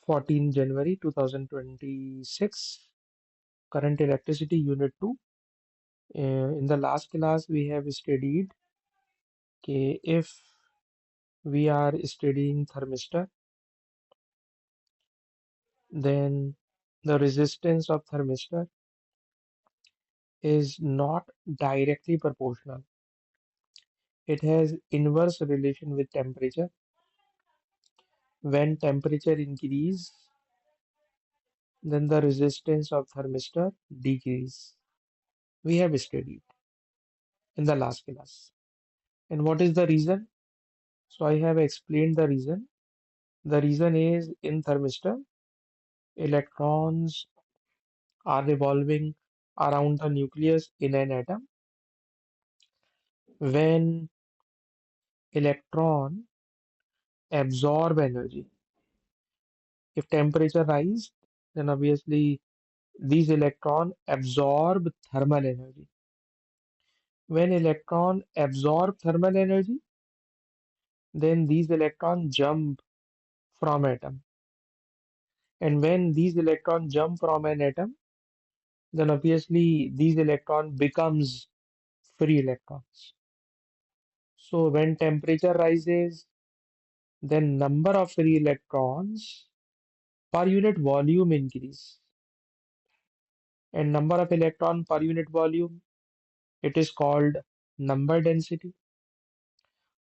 14 January 2026, current electricity unit 2. In the last class, we have studied if we are studying thermistor, then the resistance of thermistor is not directly proportional. It has inverse relation with temperature. When temperature increase, then the resistance of thermistor decrease. We have studied in the last class. And what is the reason? So I have explained the reason. The reason is in thermistor, electrons are revolving around the nucleus in an atom. When electron absorb energy, if temperature rise, then obviously these electron absorb thermal energy. When electron absorb thermal energy, then these electrons jump from atom. And when these electrons jump from an atom, then obviously these electron becomes free electrons. So when temperature rises, then number of free electrons per unit volume increase. And number of electron per unit volume, it is called number density.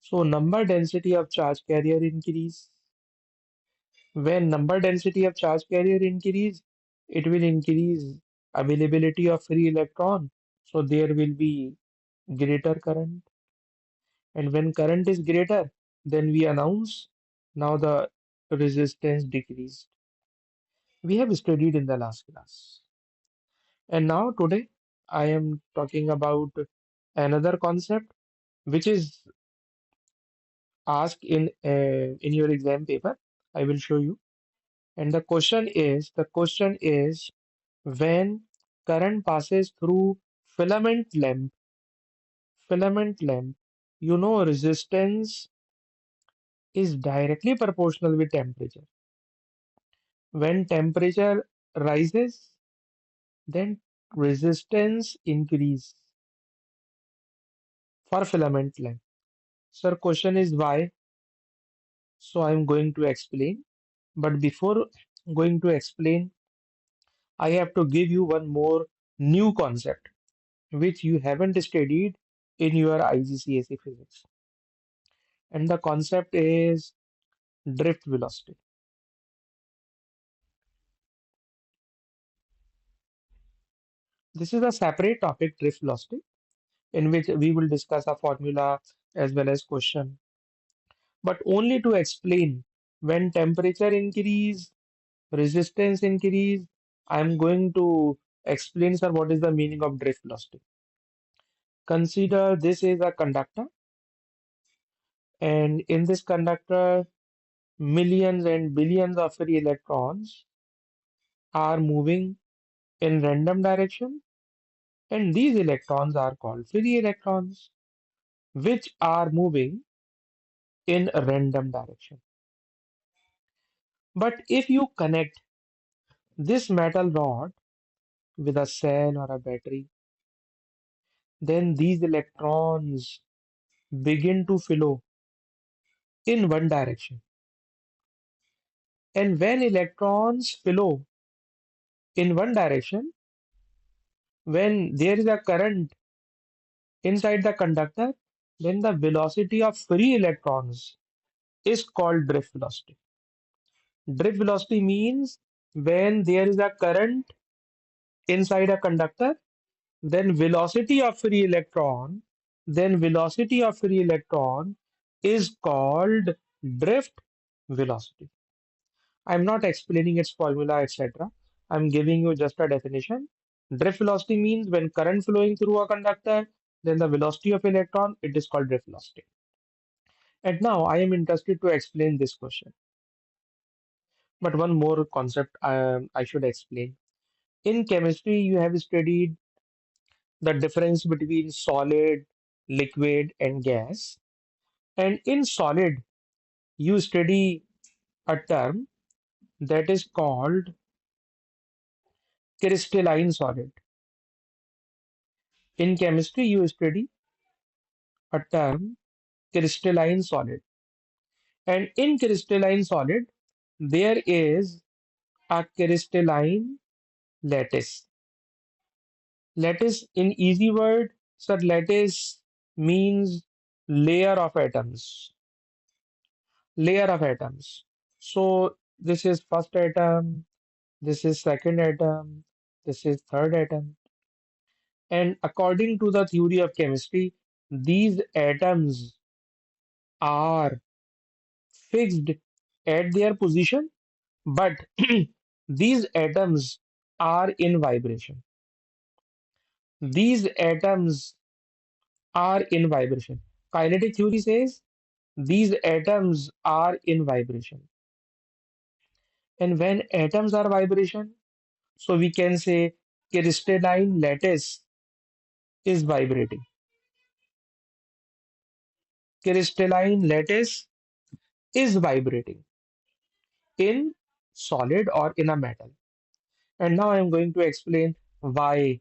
So number density of charge carrier increase. When number density of charge carrier increase, it will increase availability of free electron. So there will be greater current. And when current is greater, then we announce now the resistance decreased. We have studied in the last class. And now today I am talking about another concept which is asked in your exam paper. I will show you. And the question is when current passes through filament lamp, filament lamp, resistance is directly proportional with temperature. When temperature rises, then resistance increase for filament length. Sir, question is why? So I'm going to explain. But before going to explain, I have to give you one more new concept which you haven't studied in your IGCSE physics. And the concept is drift velocity. This is a separate topic, drift velocity, in which we will discuss a formula as well as question, but only to explain when temperature increase, resistance increase. I'm going to explain, sir, what is the meaning of drift velocity. Consider this is a conductor, and in this conductor, millions and billions of free electrons are moving in random direction, and these electrons are called free electrons, which are moving in a random direction. But if you connect this metal rod with a cell or a battery, then these electrons begin to flow in one direction. And when electrons flow in one direction, when there is a current inside the conductor, then the velocity of free electrons is called drift velocity. Drift velocity means when there is a current inside a conductor, then velocity of free electron is called drift velocity. I'm not explaining its formula, etc. I'm giving you just a definition. Drift velocity means when current flowing through a conductor, then the velocity of electron, it is called drift velocity. And now I am interested to explain this question. But one more concept I should explain. In chemistry, you have studied the difference between solid, liquid, and gas. And in solid, you study a term that is called crystalline solid. In chemistry, you study a term crystalline solid. And in crystalline solid, there is a crystalline lattice. Lattice in easy word, sir, lattice means layer of atoms. Layer of atoms. So this is first atom, this is second atom, this is third atom. And according to the theory of chemistry, these atoms are fixed at their position, but these atoms are in vibration. These atoms are in vibration. Kinetic theory says these atoms are in vibration. And when atoms are vibration, so we can say crystalline lattice is vibrating. Crystalline lattice is vibrating in solid or in a metal. And now I am going to explain why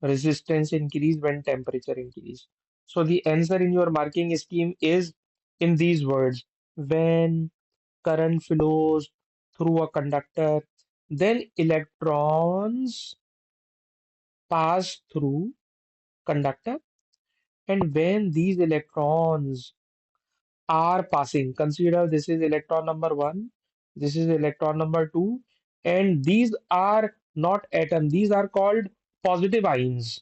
resistance increase when temperature increase. So the answer in your marking scheme is in these words. When current flows through a conductor, then electrons pass through conductor, and when these electrons are passing, consider this is electron number one, this is electron number two, and these are not atoms, these are called positive ions.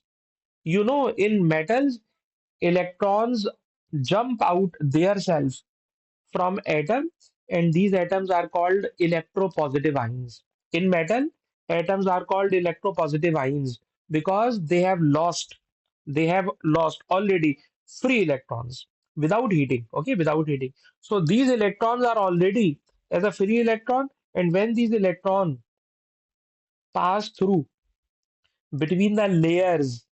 You know, in metals, electrons jump out their self from atom, and these atoms are called electropositive ions. In metal, atoms are called electropositive ions because they have lost already free electrons without heating. Okay, without heating. So these electrons are already as a free electron, and when these electrons pass through between the layers,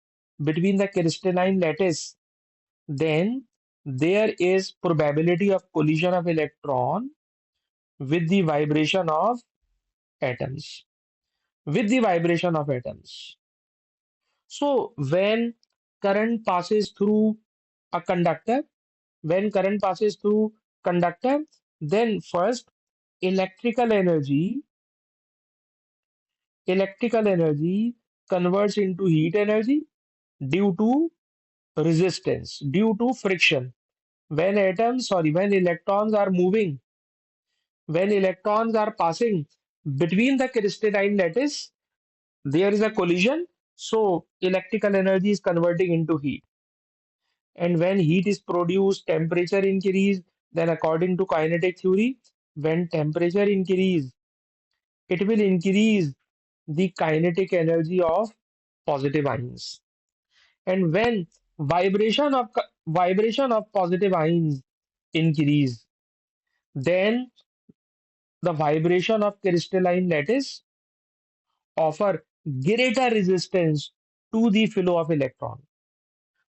between the crystalline lattice, then there is probability of collision of electron with the vibration of atoms. With the vibration of atoms. So when current passes through a conductor, when current passes through conductor, then first electrical energy, electrical energy converts into heat energy due to resistance, due to friction. When electrons are moving, when electrons are passing between the crystalline lattice, there is a collision, so electrical energy is converting into heat. And when heat is produced, temperature increase. Then according to kinetic theory, when temperature increase, it will increase the kinetic energy of positive ions. And when vibration of positive ions increase, then the vibration of crystalline lattice offer greater resistance to the flow of electron.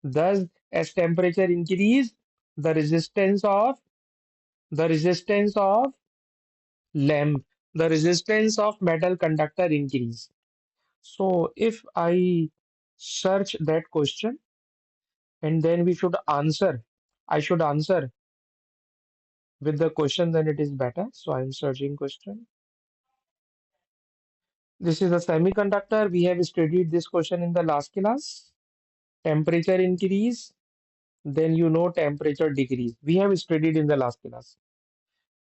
Thus, as temperature increase, the resistance of the resistance of lamp, the resistance of metal conductor increase. So, if I search that question and then we should answer, I should answer with the question, then it is better. So, I am searching question. This is a semiconductor. We have studied this question in the last class. Temperature increase, then you know temperature decrease. We have studied in the last class.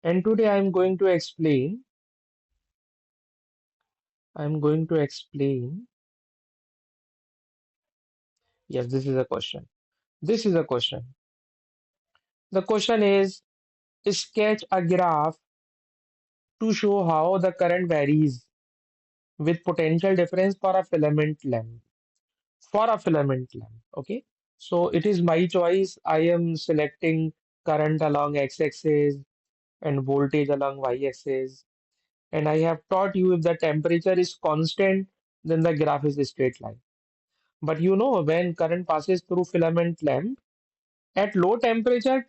And today I'm going to explain, yes, this is a question. This is a question. The question is sketch a graph to show how the current varies with potential difference for a filament lamp. For a filament lamp, okay? So it is my choice. I am selecting current along x-axis and voltage along y-axis. And I have taught you if the temperature is constant, then the graph is a straight line. But you know, when current passes through filament lamp, at low temperature,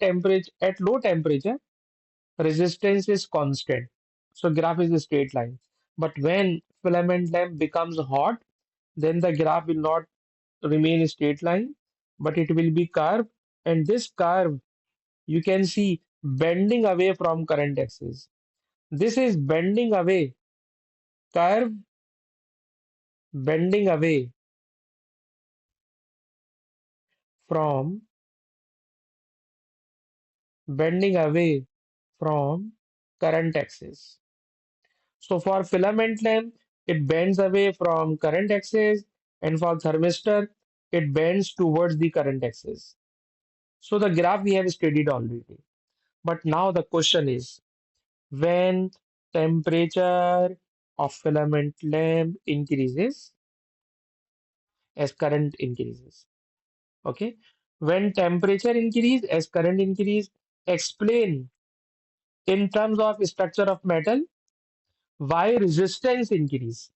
resistance is constant. So graph is a straight line. But when filament lamp becomes hot, then the graph will not remain a straight line, but it will be curved. And this curve you can see bending away from current axis. This is bending away, curve bending away from bending away from current axis. So for filament lamp, it bends away from current axis, and for thermistor, it bends towards the current axis. So the graph we have studied already. But now the question is, when temperature of filament lamp increases as current increases. Okay. When temperature increase as current increase, explain in terms of structure of metal why resistance increase.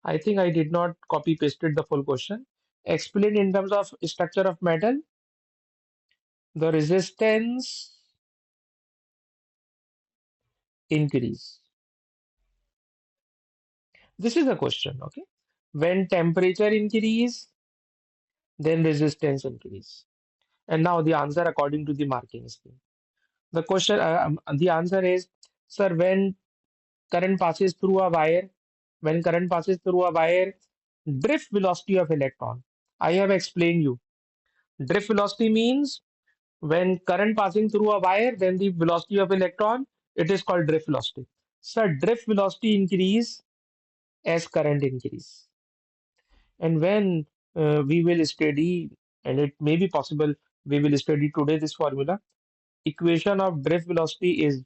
I think I did not copy pasted the full question. Explain in terms of structure of metal the resistance increase. This is a question. Okay. When temperature increase, then resistance increase. And now the answer according to the marking scheme. The question, the answer is, sir, when current passes through a wire, when current passes through a wire, drift velocity of electron. I have explained you. Drift velocity means when current passing through a wire, then the velocity of electron, it is called drift velocity. So drift velocity increase as current increase. And when we will study, and it may be possible we will study today this formula, equation of drift velocity is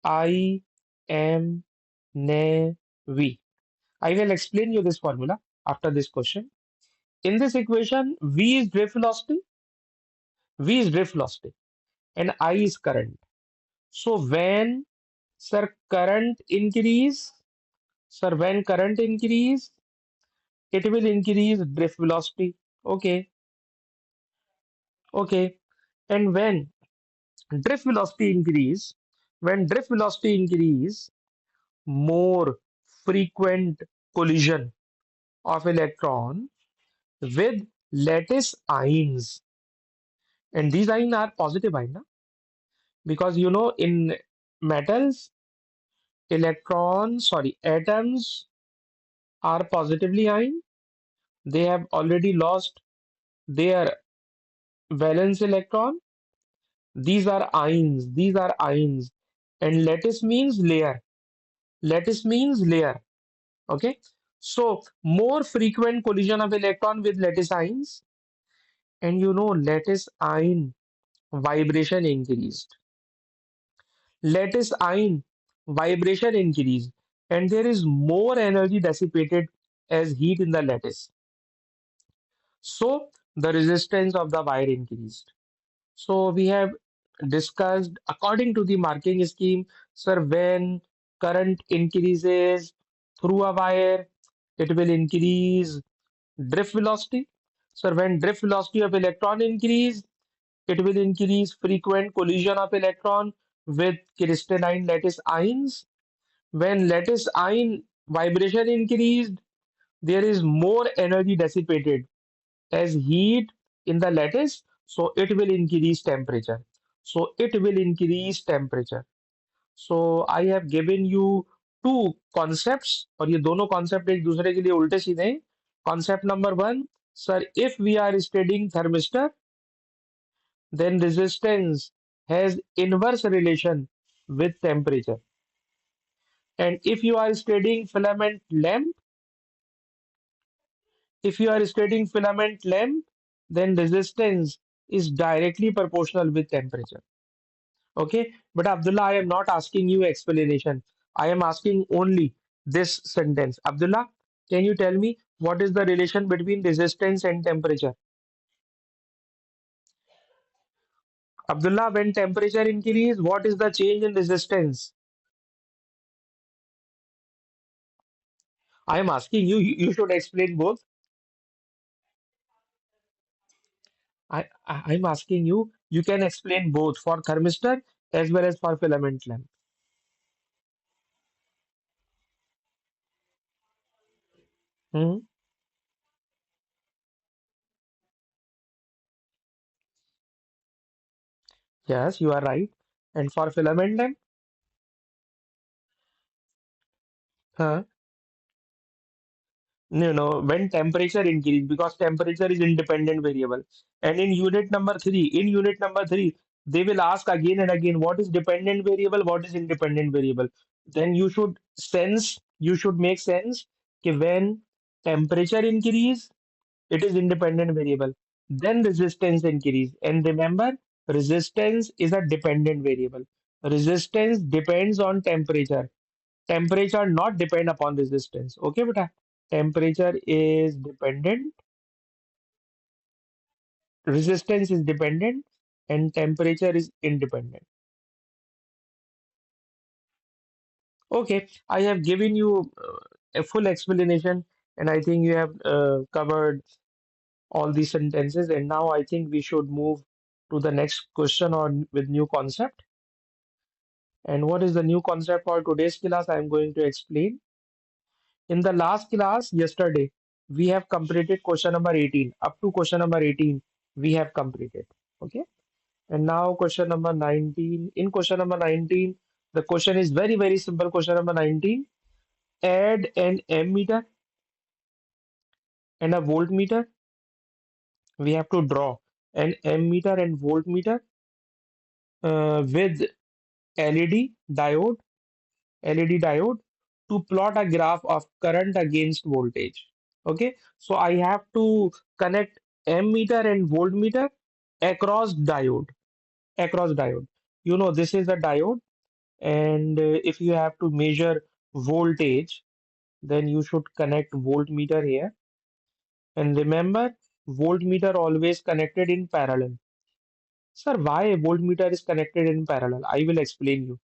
I m ne v. I will explain you this formula after this question. In this equation, v is drift velocity, and I is current. So when current increase, when current increase, it will increase drift velocity. Okay, okay. And when drift velocity increase, when drift velocity increase, more frequent collision of electron with lattice ions, and these ions are positive ion, na? Because you know in metals, atoms are positively ion. They have already lost their valence electron. These are ions. These are ions. And lattice means layer. Lattice means layer. Okay. So more frequent collision of electron with lattice ions. And you know lattice ion vibration increased. Lattice ion vibration increased. And there is more energy dissipated as heat in the lattice. So the resistance of the wire increased. So we have discussed according to the marking scheme, sir, when current increases through a wire, it will increase drift velocity. So when drift velocity of electron increase, it will increase frequent collision of electron with crystalline lattice ions. When lattice ion vibration increased, there is more energy dissipated as heat in the lattice, so it will increase temperature. So it will increase temperature. So I have given you two concepts, और ये दोनों concept एक दूसरे के लिए उल्टे सीधे हैं. Concept number one, sir, if we are studying thermistor, then resistance has inverse relation with temperature. And if you are studying filament lamp, then resistance is directly proportional with temperature. Okay, but Abdullah, I am not asking you explanation. I am asking only this sentence. Abdullah, can you tell me what is the relation between resistance and temperature? Abdullah, when temperature increase, what is the change in resistance? I am asking you, you should explain both. I'm asking you, you can explain both for thermistor as well as for filament lamp. Hmm. Yes, you are right. And for filament lamp, huh? When temperature increase, because temperature is independent variable. And in unit number three, they will ask again and again, what is dependent variable, what is independent variable. Then you should make sense कि when temperature increase, it is independent variable. Then resistance increase. And remember, resistance is a dependent variable. Resistance depends on temperature. Temperature not depend upon resistance. Okay, beta. Temperature is dependent, resistance is dependent, and temperature is independent. Okay, I have given you a full explanation, and I think you have covered all these sentences. And now I think we should move to the next question on with new concept. And what is the new concept for today's class? I am going to explain. In the last class yesterday, we have completed question number 18. Up to question number 18, we have completed. Okay. And now question number 19. In question number 19, the question is very, very simple. Question number 19. Add an ammeter and a voltmeter. We have to draw an ammeter and voltmeter with LED diode, LED diode to plot a graph of current against voltage. Okay, so I have to connect ammeter and voltmeter across diode. Across diode. This is a diode, and if you have to measure voltage, then you should connect voltmeter here. And remember, voltmeter always connected in parallel. Sir, why voltmeter is connected in parallel? I will explain you.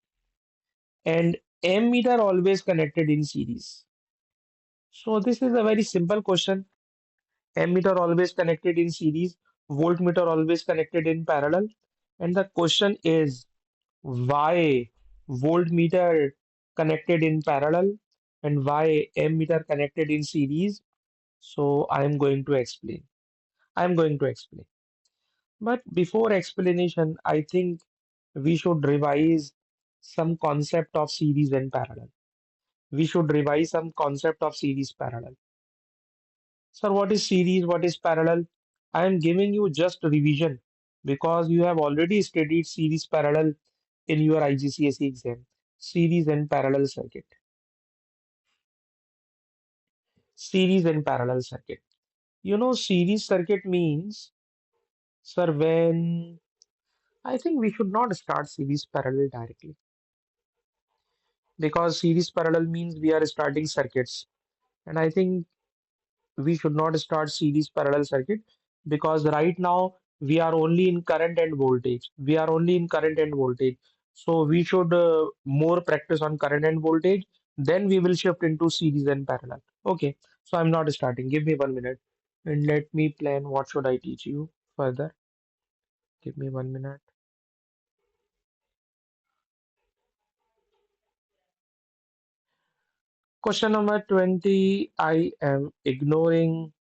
And ammeter always connected in series. So this is a very simple question. Ammeter always connected in series, voltmeter always connected in parallel. And the question is why voltmeter connected in parallel and why ammeter connected in series. So I am going to explain. I am going to explain. But before explanation, I think we should revise some concept of series and parallel. We should revise some concept of series parallel. Sir, what is series? What is parallel? I am giving you just revision because you have already studied series parallel in your IGCSE exam. Series and parallel circuit. Series and parallel circuit. Series circuit means, sir, when I think we should not start series parallel directly because series parallel means we are starting circuits. And I think we should not start series parallel circuit because right now we are only in current and voltage. We are only in current and voltage. So we should more practice on current and voltage. Then we will shift into series and parallel. Okay. So I'm not starting. Give me 1 minute and let me plan what should I teach you further. Give me 1 minute. Question number 20, I am ignoring.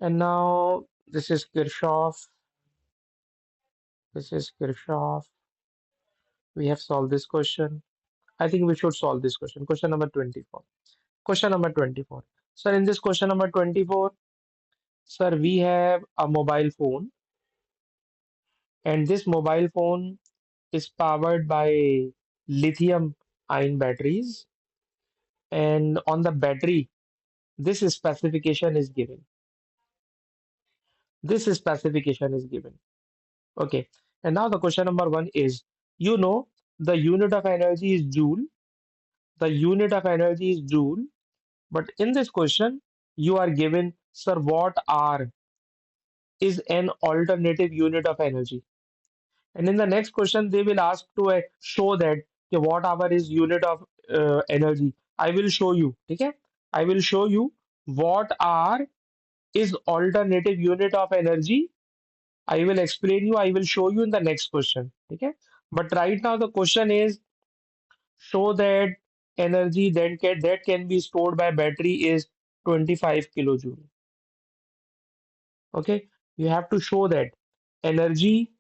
And now this is Kirchhoff. This is Kirchhoff. We have solved this question. I think we should solve this question. Question number 24. Question number 24. Sir, in this question number 24, sir, we have a mobile phone, and this mobile phone is powered by lithium ion batteries. And on the battery, this specification is given. This specification is given. Okay. And now the question number one is, the unit of energy is joule. The unit of energy is joule. But in this question, you are given, sir, what R is an alternative unit of energy? And in the next question, they will ask to show that okay, what hour is unit of energy. I will show you. Okay? I will show you what R is alternative unit of energy. I will explain you. I will show you in the next question. Okay? But right now the question is show that energy that can be stored by battery is 25 kilojoule. Okay, you have to show that energy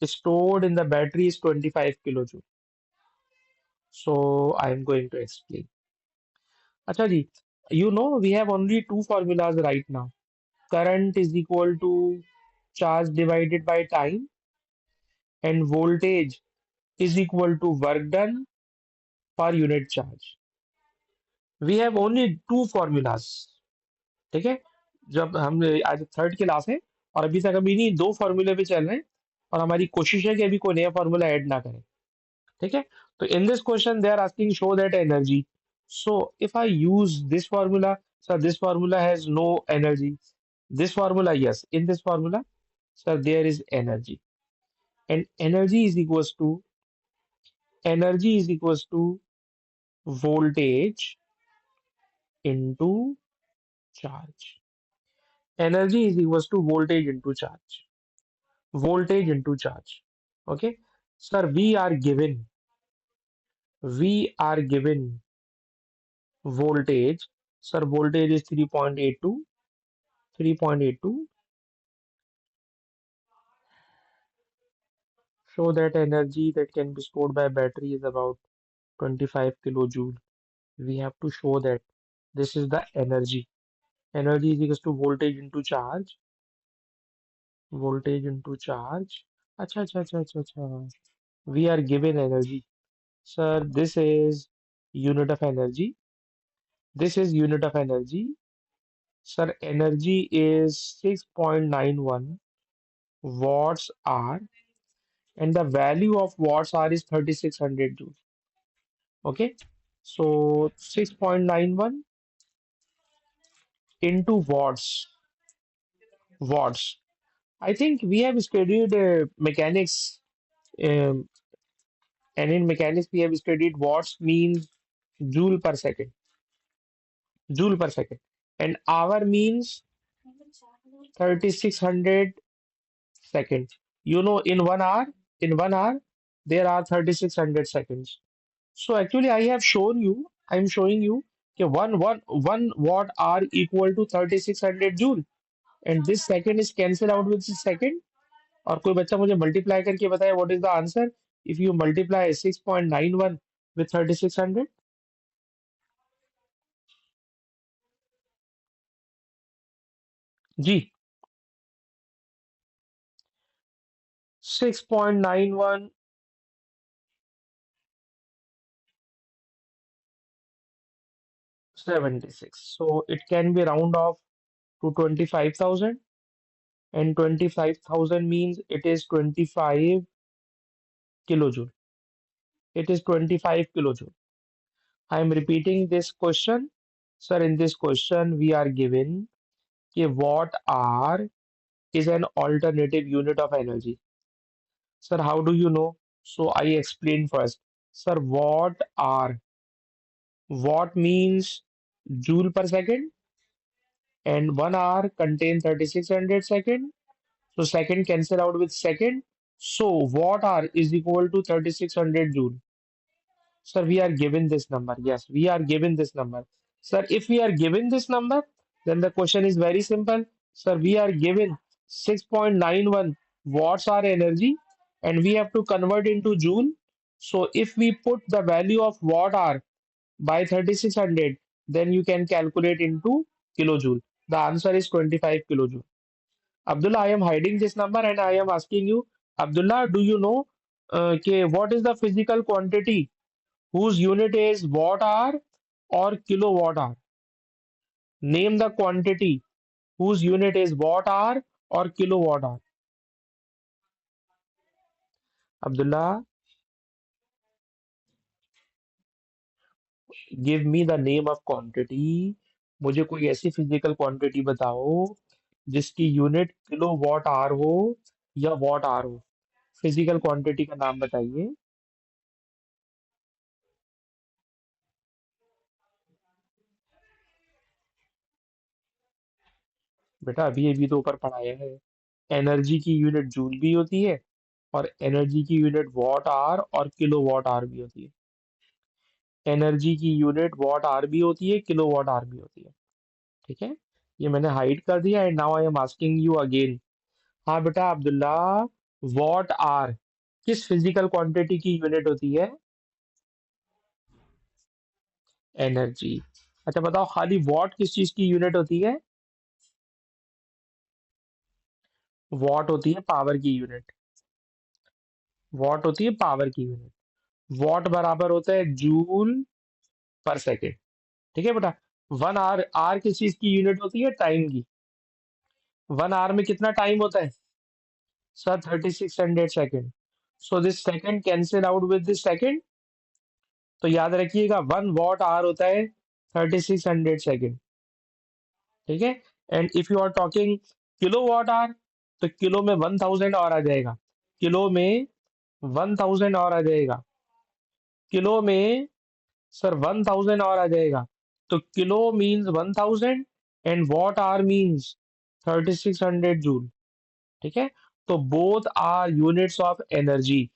stored in the battery is 25 kilojoule. So I am going to explain. Acha ji, we have only two formulas right now. Current is equal to charge divided by time, and voltage is equal to work done per unit charge. We have only two formulas. ठीक है, जब हम आज third class है और अभी तक अभी नहीं दो फॉर्मूले पे चल रहे हैं, और हमारी कोशिश है कि अभी कोई नया फॉर्मूला ऐड ना करें. ठीक है, तो in this question they are asking show that energy. So if I use this formula, sir this formula has no energy. This formula, yes, in this formula, sir, there is energy, and energy is equals to voltage into charge. Energy is equals to voltage into charge. Voltage into charge. Okay, sir, we are given voltage. Sir, voltage is 3.82. 3.82. Show that energy that can be stored by battery is about 25 kilojoule. We have to show that this is the energy. Energy is equals to voltage into charge. Voltage into charge. Acha, acha, acha, acha, acha. We are given energy. Sir, this is unit of energy. This is unit of energy. Sir, energy is 6.91 watts hour, and the value of watts hour is 3600 joule. Okay, so 6.91 into watts. I think we have studied mechanics, um, and in mechanics we have studied watts means joule per second, joule per second, and hour means 3600 seconds. In 1 hour, there are 3600 seconds. So actually, I'm showing you that one watt hour equal to 3600 joule, and this second is cancelled out with this second. और कोई बच्चा मुझे multiply करके बताए what is the answer if you multiply 6.91 with 3600. जी, 6.91, 76. So it can be round off to 25,000, and 25,000 means it is 25 kilojoule. It is 25 kilojoule. I am repeating this question. Sir, in this question, we are given कि watt hour is an alternative unit of energy. Sir, how do you know? So I explain first. Sir, watt means joule per second, and 1 hour contains 3600 second. So second cancel out with second. So watt hour is equal to 3600 joule. Sir, we are given this number. Yes, we are given this number. Sir, if we are given this number, then the question is very simple. Sir, we are given 6.91 watts are energy, and we have to convert into joule. So if we put the value of watt hour by 3600, then you can calculate into kilojoule. The answer is 25 kilojoule. Abdullah, I am hiding this number and I am asking you, Abdullah, do you know what is the physical quantity whose unit is watt hour or kilowatt hour? Name the quantity whose unit is watt hour or kilowatt hour. Abdullah, give me the name of quantity. मुझे कोई ऐसी physical quantity बताओ जिसकी unit kilowatt hour हो या watt hour हो. Physical quantity का नाम बताइए. बेटा अभी अभी तो ऊपर पढ़ाया है. एनर्जी की यूनिट जूल भी होती है, और एनर्जी की यूनिट वॉट आवर और किलोवाट आवर भी होती है. एनर्जी की यूनिट वॉट आर भी होती है, किलो वॉट आर भी होती है। ठीक है, ये मैंने हाइड कर दिया and now I am asking you again. हाँ बेटा अब्दुल्ला, वॉट आर किस फिजिकल क्वांटिटी की यूनिट होती है? एनर्जी। अच्छा बताओ, खाली वॉट किस चीज की यूनिट होती है? वॉट होती है पावर की यूनिट। वॉट होती है पावर की यूनिट। वॉट बराबर होता है जूल पर सेकेंड। ठीक है बेटा। 1 आवर, आर किस चीज की यूनिट होती है? टाइम की। 1 आवर में कितना टाइम होता है? Sir 3600 second. So this second cancel out with this second. तो याद रखिएगा 1 वॉट आवर होता है 3600 सेकेंड। ठीक है। And if you are talking kilo watt hour, तो किलो में 1000 और आ जाएगा। किलो में 1000 और आ जाएगा। किलो में सर 1000 और आ जाएगा। तो kilo means 1000 and watt hour means 3600 joule. ठीक है। तो both are units of energy.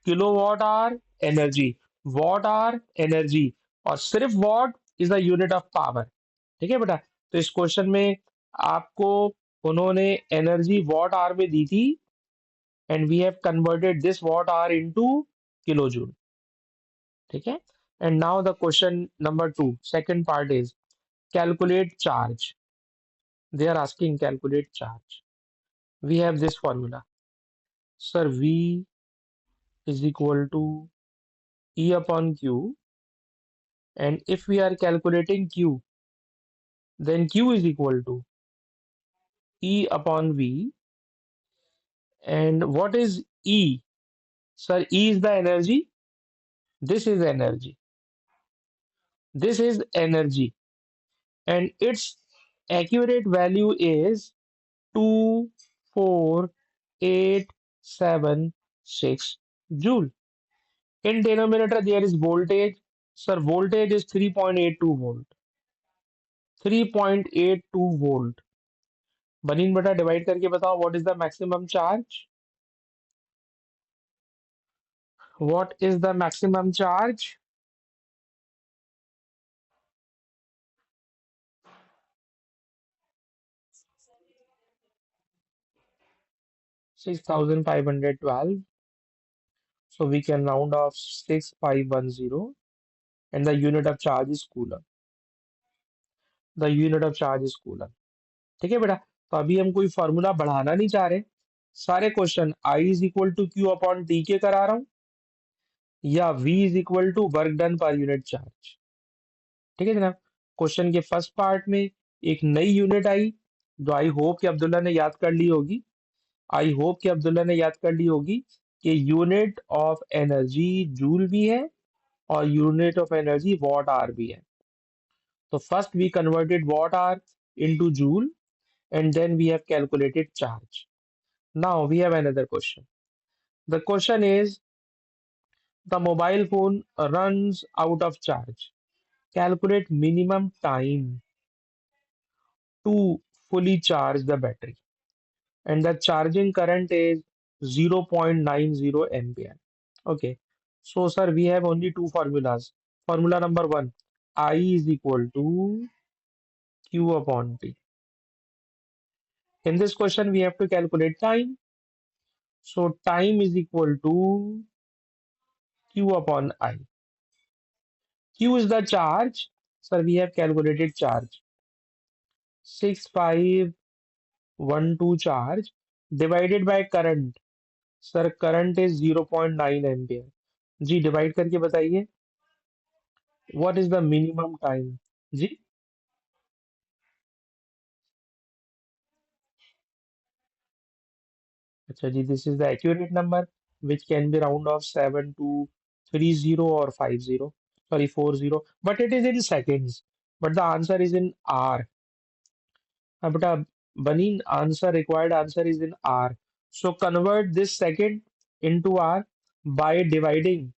Kilo watt are energy, watt are energy, और सिर्फ watt is the unit of power. ठीक है बेटा। तो इस क्वेश्चन में आपको उन्होंने एनर्जी वॉट आवर में दी थी and we have converted this watt hour into kilo joule. ठीक है। And now the question number 2, second part is calculate charge. They are asking calculate charge. We have this formula. Sir, V is equal to E upon Q. And if we are calculating Q, then Q is equal to E upon V. And what is E? Sir, E is the energy. This is energy. This is energy. And its accurate value is 24876 joule. In denominator, there is voltage. Sir, voltage is 3.82 volt. 3.82 volt. बनीन बटा divide करके बताओ what is the maximum charge? What is the maximum charge? 6512. So we can round off 6510 and the unit of charge is coulomb. The unit of charge is coulomb. ठीक है बेटा। तो अभी हम कोई फॉर्मूला बढ़ाना नहीं चाह रहे। सारे question I is equal to Q upon T के करा रहा हूं, या V is equal to work done per unit charge. ठीक है जनाब। क्वेश्चन के फर्स्ट पार्ट में एक नई यूनिट आई जो आई होप कि अब्दुल्ला ने याद कर ली होगी। आई होप कि अब्दुल्ला ने याद कर ली होगी कि यूनिट ऑफ एनर्जी जूल भी है और unit of energy watt hour भी है। तो first we converted watt hour into joule and then we have calculated charge. Now we have another question. The question is the mobile phone runs out of charge. Calculate minimum time to fully charge the battery. And the charging current is 0.90 ampere. Okay. So, sir, we have only two formulas. Formula number one, I is equal to Q upon T. In this question, we have to calculate time. So, time is equal to Q upon I. Q is the charge. Sir, we have calculated charge. 6512 charge divided by current. Sir, current is 0.9 ampere. जी divide करके बताइए what is the minimum time? जी अच्छा जी, this is the accurate number which can be round off 7 to 30 or 50, sorry 40, but it is in seconds, but the answer is in hour. But Banin, answer required answer is in hour. So convert this second into hour by dividing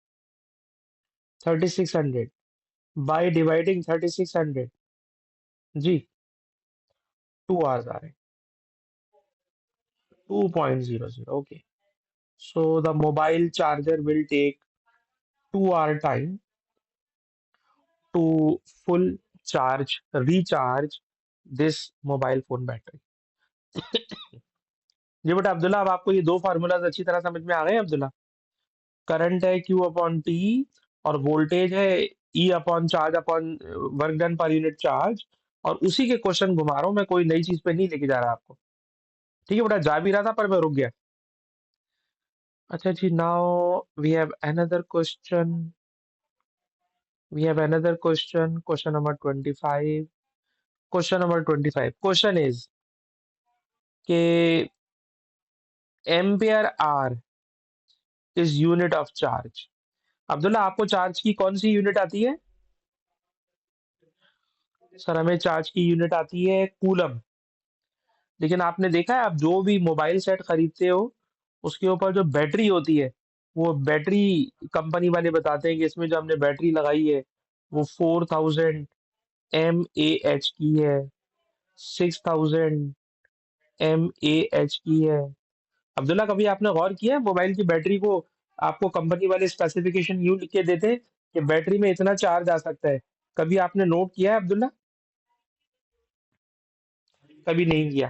3600. By dividing 3600. Ji 2 hours are 2.00. Okay. So the mobile charger will take 2 hour time to full charge, recharge this mobile phone battery. जी बेटा अब्दुल्ला, अब आपको ये दो formulas अच्छी तरह समझ में आ गए अब्दुल्ला? करंट है Q अपॉन टी और वोल्टेज है E upon charge upon work done per unit charge, और उसी के क्वेश्चन घुमा रहा हूं मैं, कोई नई चीज पे नहीं लेके जा रहा आपको। ठीक है बेटा, जा भी रहा था पर मैं रुक गया। अच्छा जी, now we have another question, question number 25। Question number 25 question is K ampere are is unit of charge. Abdullah, आपको चार्ज की कौन सी यूनिट आती है? सर, हमें चार्ज की यूनिट आती है कूलम। लेकिन आपने देखा है, आप जो भी मोबाइल सेट खरीदते हो उसके ऊपर जो बैटरी होती है, वो बैटरी कंपनी वाले बताते हैं कि इसमें जो हमने बैटरी लगाई है वो 4000 mAh की है, 6000 mAh की है। अब्दुल्ला, कभी आपने गौर किया है मोबाइल की बैटरी को? आपको कंपनी वाले स्पेसिफिकेशन यूं लिख के देते हैं कि बैटरी में इतना चार्ज आ सकता है। कभी आपने नोट किया है अब्दुल्ला? कभी नहीं किया?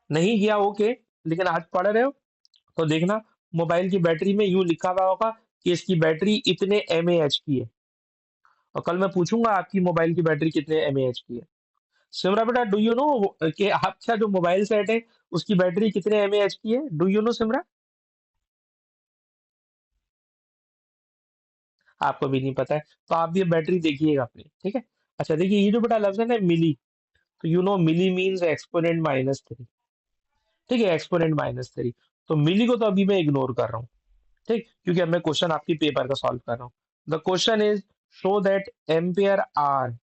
नहीं किया, ओके। लेकिन आज पढ़ रहे हो तो देखना, मोबाइल की बैटरी में यूं लिखा हुआ होगा कि इसकी बैटरी इतने mAh की है, और कल मैं पूछूंगा आपकी मोबाइल की बैटरी कितने mAh की है। सिमरा बेटा, डू यू नो कि आपका जो मोबाइल सेट है उसकी बैटरी कितने mAh की है? Do you know Simra? आपको भी नहीं पता है, तो आप ये बैटरी देखिएगा अपनी, ठीक है? अच्छा देखिए, ये जो बेटा लफ्ज है ना मिली, तो you know milli means exponent minus three. ठीक है, एक्सपोनेंट माइनस थ्री। तो मिली को तो अभी मैं इग्नोर कर रहा हूँ, ठीक, क्योंकि अब मैं क्वेश्चन आपकी पेपर का सॉल्व कर रहा हूँ। The question is show that ampere are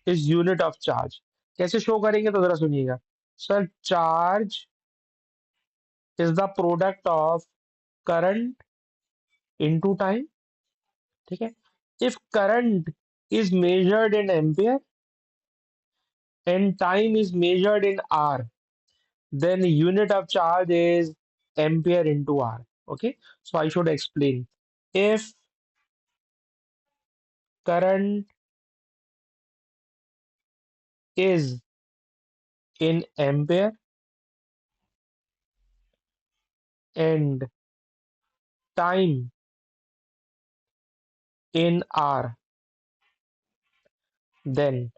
is unit of charge. कैसे शो करेंगे तो जरा सुनिएगा। Sir, charge is the product of current into time. ठीक है, if current is measured in ampere and time is measured in R, then unit of charge is ampere into R. Okay, so I should explain. If current is in ampere and time in R, then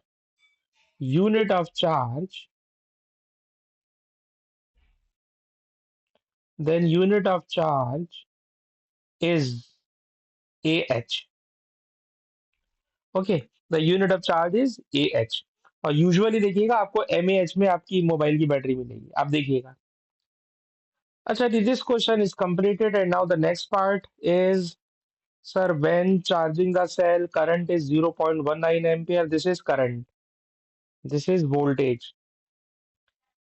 unit of charge, unit of charge is AH. Okay, the unit of charge is AH। और usually देखिएगा आपको mAh में आपकी mobile की battery मिलेगी, आप देखिएगा। अच्छा, this question is completed and now the next part is, sir, when charging the cell, current is 0.19 ampere. This is current, this is voltage,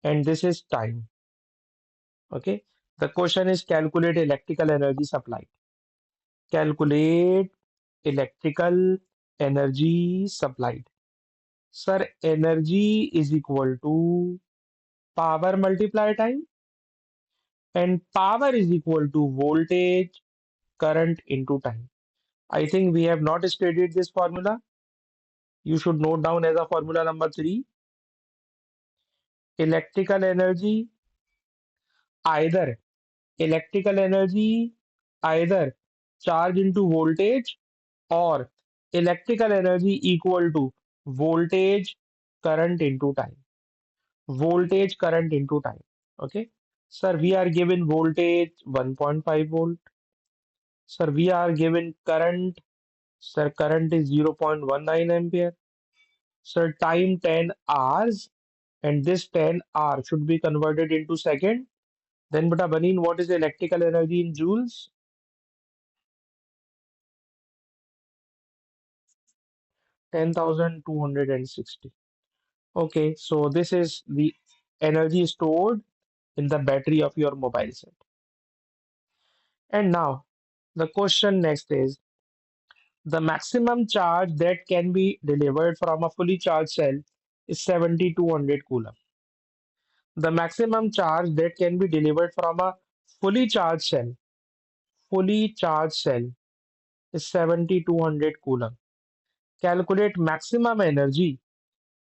and this is time. Okay, the question is calculate electrical energy supplied. Calculate electrical energy supplied. Sir, energy is equal to power multiply time, and power is equal to voltage current into time. I think we have not studied this formula. You should note down as a formula number 3. Electrical energy, either electrical energy, either charge into voltage, or electrical energy equal to voltage current into time. Voltage current into time. Okay. Sir, we are given voltage 1.5 volt. Sir, we are given current. Sir, current is 0.19 ampere. Sir, time 10 hours, and this 10 hours should be converted into second. Then, beta Banin, what is the electrical energy in joules? 10,260. Okay, so this is the energy stored in the battery of your mobile set. And now, the question next is, the maximum charge that can be delivered from a fully charged cell is 7,200 coulomb. The maximum charge that can be delivered from a fully charged cell, fully charged cell is 7,200 coulomb. Calculate maximum energy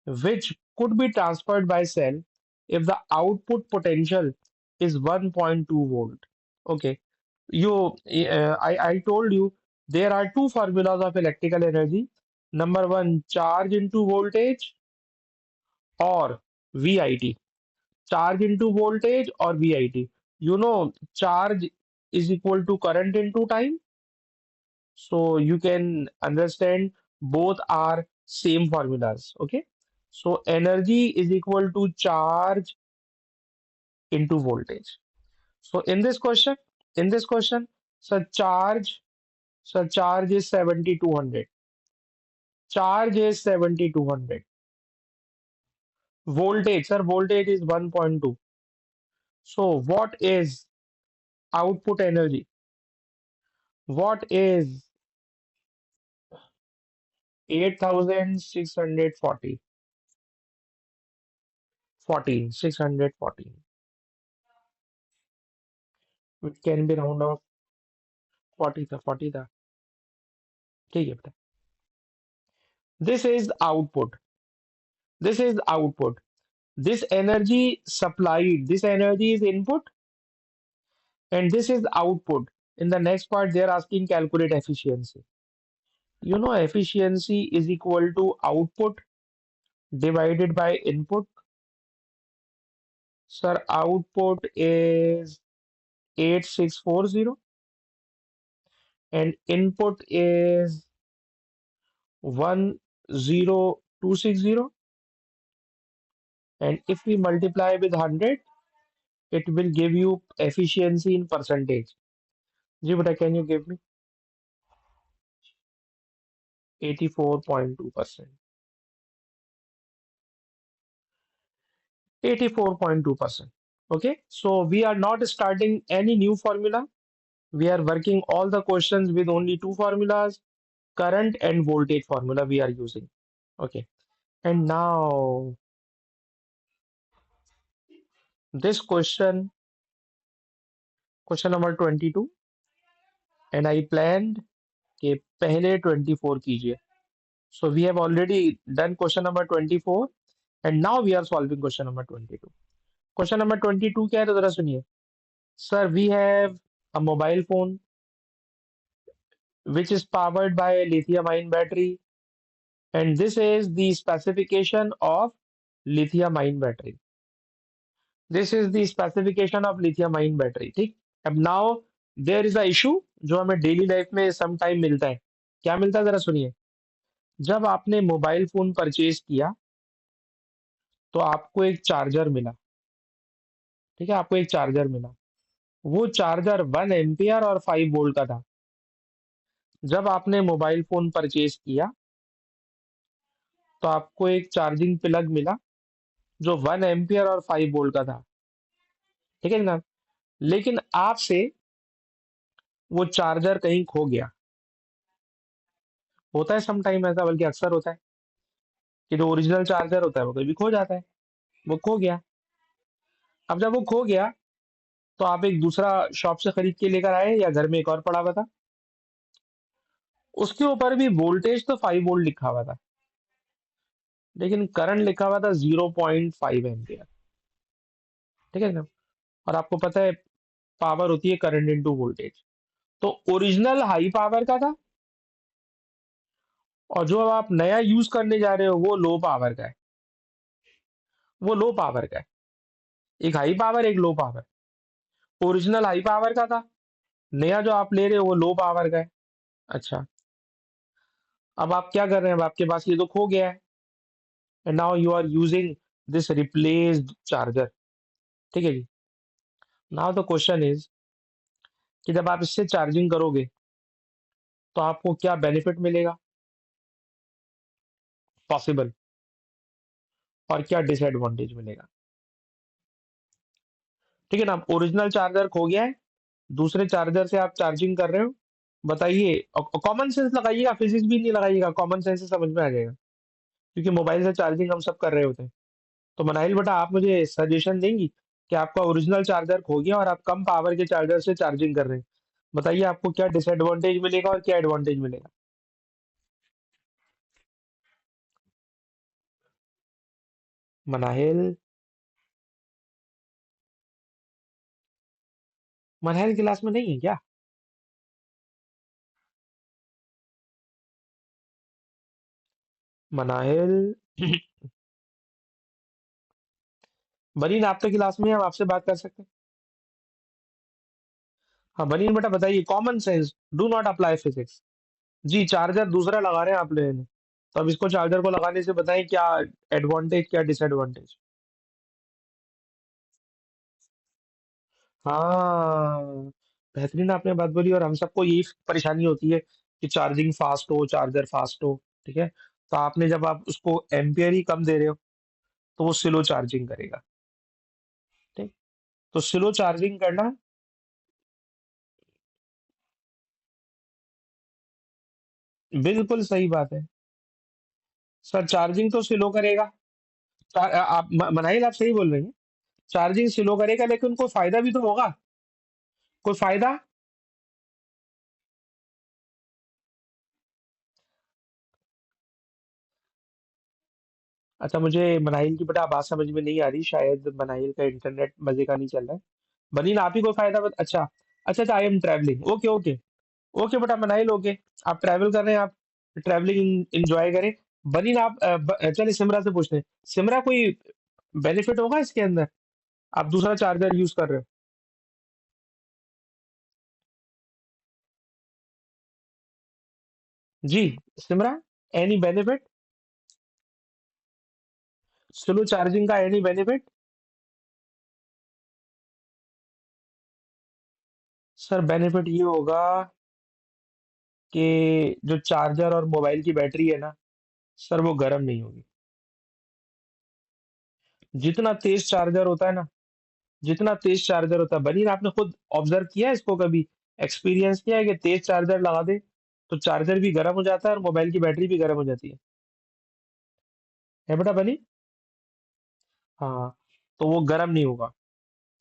which could be transferred by cell if the output potential is 1.2 volt. Okay, I told you there are two formulas of electrical energy. Number one, charge into voltage or VIT. Charge into voltage or VIT. Charge is equal to current into time. So you can understand both are same formulas. Okay. So energy is equal to charge into voltage. So in this question, so charge is 7200. Charge is 7200. Voltage is 1.2. So what is output energy? What is 8640? 614. It can be round off 40 था 40 था ठीक है बेटा. This is output. This is output. This energy supplied. This energy is input, and this is output. In the next part, they are asking calculate efficiency. Efficiency is equal to output divided by input. Sir, output is 8640 and input is 10260. And if we multiply with 100, it will give you efficiency in percentage. Ji, beta, can you give me 84.2%? 84.2%. Okay, so we are not starting any new formula. We are working all the questions with only two formulas, current and voltage formula we are using. Okay, and now this question number 22, and I planned कि पहले 24 कीजिए. So we have already done question number 24 and now we are solving question number 22. Question number 22 क्या है तो जरा सुनिए. Sir, we have a mobile phone which is powered by a lithium ion battery, and this is the specification of lithium ion battery. This is the specification of lithium ion battery. ठीक. अब now there is a issue जो हमें daily life में some time मिलता है. क्या मिलता है जरा सुनिए. जब आपने मोबाइल फोन परचेज किया तो आपको एक चार्जर मिला. ठीक है, आपको एक चार्जर मिला. वो चार्जर 1 एम्पियर और 5 वोल्ट का था. जब आपने मोबाइल फोन परचेज किया तो आपको एक चार्जिंग प्लग मिला जो 1 एम्पियर और 5 वोल्ट का था. ठीक है जनाब. लेकिन आपसे वो चार्जर कहीं खो गया. होता है सम टाइम ऐसा, बल्कि अक्सर होता है कि जो ओरिजिनल चार्जर होता है वो कभी खो जाता है. वो खो गया. अब जब वो खो गया तो आप एक दूसरा शॉप से खरीद के लेकर आए या घर में एक और पड़ा हुआ था. उसके ऊपर भी वोल्टेज तो 5 वोल्ट लिखा हुआ था लेकिन करंट लिखा हुआ था 0.5 एम्पियर. ठीक है ना. और आपको पता है पावर होती है करंट इनटू वोल्टेज. तो ओरिजिनल हाई पावर का था और जो अब आप नया यूज करने जा रहे हो वो लो पावर का है. वो लो पावर का है. एक हाई पावर एक low power. Original high power का था, नया जो आप ले रहे हो वो लो पावर का है. अच्छा, अब आप क्या कर रहे हैं. अब आपके पास ये तो खो गया है and now you are using this replaced charger. ठीक है जी. नाउ द क्वेश्चन इज कि जब आप इससे चार्जिंग करोगे तो आपको क्या बेनिफिट मिलेगा पॉसिबल और क्या डिसएडवांटेज मिलेगा. ठीक है ना. ओरिजिनल चार्जर खो गया है, दूसरे चार्जर से आप चार्जिंग कर रहे हो. बताइए, कॉमन सेंस लगाइएगा, फिजिक्स भी नहीं लगाइएगा, कॉमन सेंस से समझ में आ जाएगा क्योंकि मोबाइल से चार्जिंग हम सब कर रहे होते हैं. तो मनाइल बेटा, आप मुझे सजेशन देंगी कि आपका ओरिजिनल चार्जर खो गया और आप कम पावर के चार्जर से चार्जिंग कर रहे हैं. बताइए आपको क्या डिसएडवांटेज मिलेगा और क्या एडवांटेज मिलेगा. मनाहिल। मनाहिल क्लास में नहीं है क्या? मनाहिल। बनीन आप तो क्लास में हैं, हम आपसे बात कर सकते हैं। हाँ बनीन बेटा बताइए, common sense, do not apply physics. जी चार्जर दूसरा लगा रहे हैं आप लोगों ने, तो अब इसको चार्जर को लगाने से बताएं क्या एडवांटेज क्या डिसएडवांटेज। हाँ बेहतरीन आपने बात बोली, और हम सबको यही परेशानी होती है कि चार्जिंग फास्ट हो, चार्जर फास्ट हो। ठीक है, तो आपने जब आप उसको एम्पियर ही कम दे रहे हो तो वो स्लो चार्जिंग करेगा। ठीक, तो स्लो चार्जिंग करना। बिल्कुल सही बात है सर, चार्जिंग तो स्लो करेगा। आप मनाइल आप सही बोल रहे हैं, चार्जिंग स्लो करेगा लेकिन कोई फायदा भी तो होगा। कोई फायदा। अच्छा मुझे मनाइल की बेटा बात समझ में नहीं आ रही, शायद मनाइल का इंटरनेट मजे का नहीं चल रहा है। बनीन आप ही को फायदा अच्छा। अच्छा अच्छा, I am travelling, okay okay. Okay बेटा मनाइल, ओके। आप ट्रैवल कर रहे हैं, आप ट्रैवलिंग इंजॉय करें। बनीन आप चलिए सिमरा से पूछते हैं। सिमरा कोई बेनिफिट होगा इसके अंदर, आप दूसरा चार्जर यूज कर रहे हो? जी Simra, any benefit, slow charging का एनी बेनिफिट? सर बेनिफिट ये होगा कि जो चार्जर और मोबाइल की बैटरी है ना, सर वो गर्म नहीं होगी। जितना तेज चार्जर होता है ना, जितना तेज चार्जर होता है, बनीन आपने खुद ऑब्जर्व किया है इसको कभी, एक्सपीरियंस किया है कि तेज चार्जर लगा दे तो चार्जर भी गर्म हो जाता है और मोबाइल की बैटरी भी गर्म हो जाती है बेटा बनी? हाँ, तो वो गर्म नहीं होगा।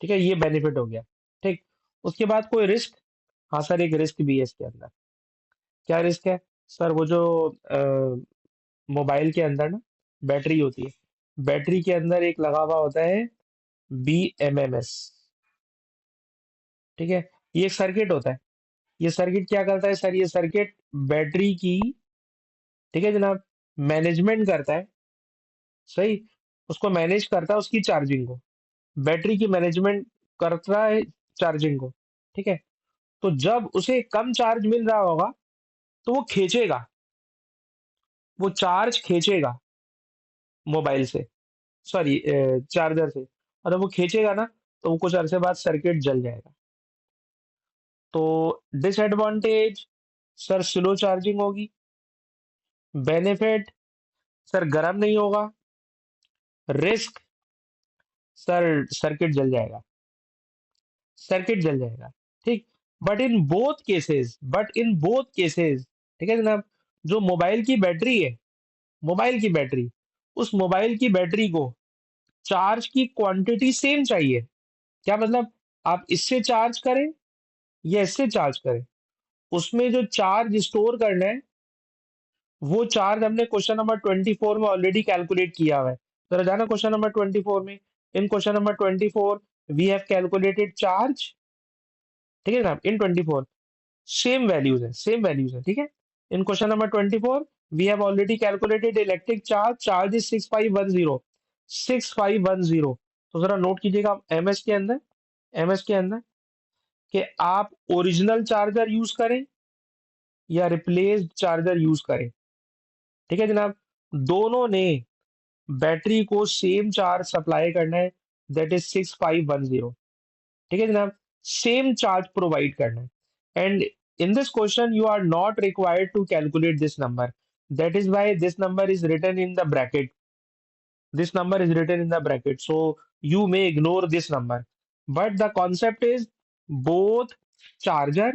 ठीक है, ये बेनिफिट हो गया। ठीक, उसके बाद कोई रिस्क? हाँ सर एक रिस्क भी है इसके अंदर। क्या रिस्क है? सर वो जो मोबाइल के अंदर ना बैटरी होती है, बैटरी के अंदर एक लगा हुआ होता है BMMS। ठीक है, ये एक सर्किट होता है। ये सर्किट क्या करता है सर? ये सर्किट बैटरी की, ठीक है जनाब, मैनेजमेंट करता है। सही, उसको मैनेज करता है, उसकी चार्जिंग को, बैटरी की मैनेजमेंट करता है चार्जिंग को। ठीक है, तो जब उसे कम चार्ज मिल रहा होगा तो वो खींचेगा, वो चार्ज खींचेगा मोबाइल से, सॉरी चार्जर से। और जब वो खींचेगा ना तो वो कुछ अरसे बाद सर्किट जल जाएगा। तो डिसएडवांटेज, सर स्लो चार्जिंग होगी। बेनिफिट, सर गर्म नहीं होगा। रिस्क, सर सर्किट जल जाएगा, सर्किट जल जाएगा। ठीक, बट इन बोथ केसेस, ठीक है जनाब, जो मोबाइल की बैटरी है, मोबाइल की बैटरी, उस मोबाइल की बैटरी को चार्ज की क्वांटिटी सेम चाहिए। क्या मतलब? आप इससे चार्ज करें या इससे चार्ज करें, उसमें जो चार्ज स्टोर करना है वो चार्ज हमने क्वेश्चन नंबर 24 में ऑलरेडी कैलकुलेट किया हुआ है। जरा जाना क्वेश्चन नंबर 24 में। In question number 24 we have calculated charge. ठीक है ना, इन 24 सेम वैल्यूज है, सेम वैल्यूज है। ठीक है, in question number 24 we have already calculated electric charge, charge is 6510, 6510। तो जरा नोट कीजिएगा एमएस के अंदर, एमएस के अंदर, कि आप ओरिजिनल चार्जर यूज करें या रिप्लेस्ड चार्जर यूज करें। ठीक है जनाब, दोनों ने बैटरी को सेम चार्ज सप्लाई करना है, दैट इज 6510। ठीक है जनाब, सेम चार्ज प्रोवाइड करना है। And in this question you are not required to calculate this number, that is why this number is written in the bracket, this number is written in the bracket, so you may ignore this number. But the concept is both charger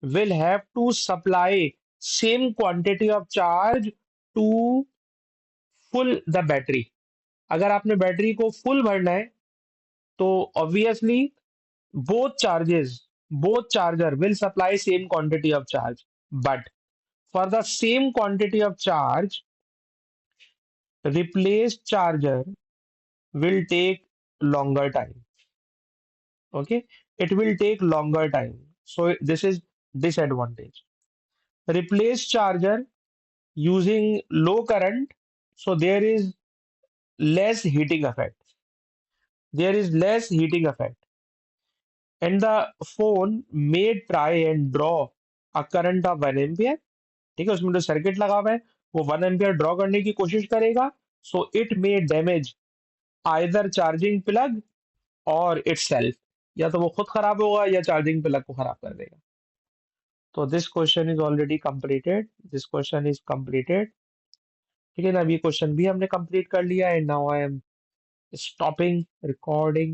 will have to supply same quantity of charge to full the battery। अगर आपने battery को full भरना है तो obviously both charges, both charger will supply same quantity of charge, but for the same quantity of charge, replace charger will take longer time. Okay, it will take longer time. So this is disadvantage. Replace charger using low current, so there is less heating effect. There is less heating effect, and the phone may try and draw a current of 1 ampere. ठीक है, उसमें जो circuit लगा हुआ है वो 1 ampere draw करने की कोशिश करेगा. So it may damage either charging plug और इटसेल्फ. या तो वो खुद खराब होगा या चार्जिंग प्लग को खराब कर देगा. तो this question is already completed. This question is completed. ठीक है ना, अब ये क्वेश्चन भी हमने कंप्लीट कर लिया. And now I am stopping recording.